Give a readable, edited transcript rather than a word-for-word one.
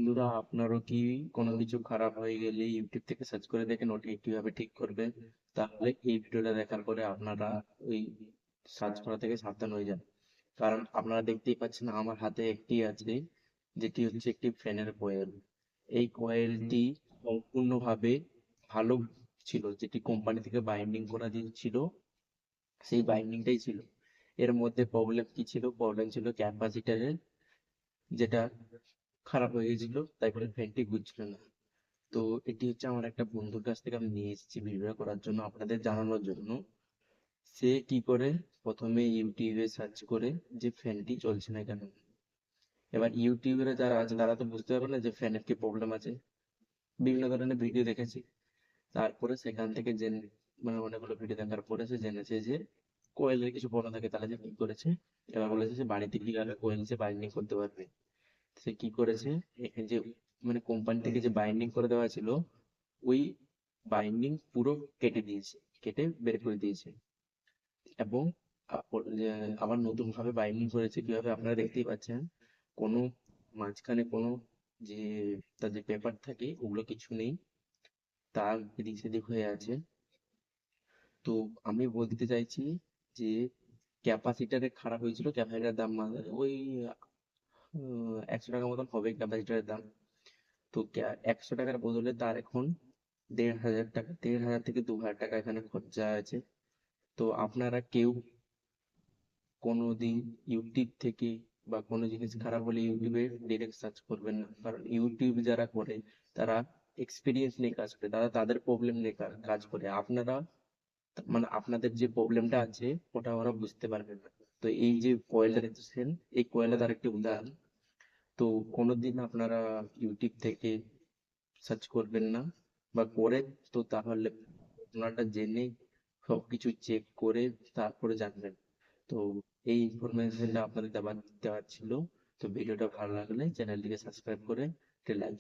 বন্ধুরা, আপনারও কি কোনো কিছু খারাপ হয়ে গেলে ইউটিউব থেকে সার্চ করে দেখেন ওটি কিভাবে ঠিক করবে? তাহলে এই ভিডিওটা দেখার পরে আপনারা ওই সার্চ করা থেকে সাবধান হয়ে যান। কারণ আপনারা দেখতেই পাচ্ছেন আমার হাতে একটি আছে, যেটি হচ্ছে একটি ফ্যানের কয়েল। এই কয়েলটি সম্পূর্ণভাবে ভালো ছিল, যেটি কোম্পানি থেকে বাইন্ডিং করা ছিল, সেই বাইন্ডিংটাই ছিল। এর মধ্যে প্রবলেম কি ছিল? প্রবলেম ছিল ক্যাপাসিটরের, যেটা খারাপ হয়ে গেছিল, তাই বলে ফ্যানটি ঘুরছিল না। তো এটি হচ্ছে আমার একটা বন্ধুর কাছ থেকে আমি নিয়ে এসেছি ভিডিও করার জন্য, আপনাদের জানানোর জন্য। সে কি করে, প্রথমে ইউটিউবে সার্চ করে যে ফ্যানটি চলছে না কেন। এবার ইউটিউবের যারা আছে তারা তো বুঝতে পারবে না যে ফ্যানের কি প্রবলেম আছে, বিভিন্ন ধরনের ভিডিও দেখেছি। তারপরে সেখান থেকে জেনে, মানে অনেকগুলো ভিডিও দেখার পরে সে জেনেছে যে কোয়েলের কিছু প্রবলেম থাকে। তাহলে যে কি করেছে, এবার বলেছে যে বাড়িতে কিভাবে কোয়েল সে বাইন্ডিং করতে পারবে। সে কি করেছে, এখানে যে মানে কোম্পানি থেকে যে বাইন্ডিং করে দেওয়া ছিল, ওই বাইন্ডিং পুরো কেটে দিয়েছে, কেটে বের করে দিয়েছে। এবং আবার নতুন ভাবে বাইন্ডিং করেছে। কিভাবে, আপনারা দেখতেই পাচ্ছেন, কোনো মাঝখানে কোনো যে তার যে পেপার থাকে ওগুলো কিছু নেই, তার এদিক সেদিক হয়ে আছে। তো আমি বলতে চাইছি যে ক্যাপাসিটারে খারাপ হয়েছিল, ক্যাপাসিটার দাম ওই 100 টাকা মতন হবে ক্যাপাসিটারের দাম। তো 100 টাকার বদলে তার এখন 1,500 টাকা, 1,500 থেকে 2,000 টাকা এখানে খরচা আছে। তো আপনারা কেউ কোনোদিন ইউটিউব থেকে বা কোনো জিনিস খারাপ হলে ইউটিউবে ডিরেক্ট সার্চ করবেন না। কারণ ইউটিউব যারা করে তারা এক্সপিরিয়েন্স নিয়ে কাজ করে, তারা তাদের প্রবলেম নিয়ে কাজ করে। আপনারা মানে আপনাদের যে প্রবলেমটা আছে ওটা ওরা বুঝতে পারবেন না। তো এই যে কয়লা দেখতেছেন, এই কয়লা তার একটি উদাহরণ। তো কোনোদিন আপনারা ইউটিউব থেকে সার্চ করবেন না, বা করে তো তাহলে আপনারা জেনে সবকিছু চেক করে তারপরে জানবেন। তো এই ইনফরমেশনটা আপনাদের দেওয়ার ছিল। তো ভিডিওটা ভালো লাগলে চ্যানেলটিকে সাবস্ক্রাইব করে একটা লাইক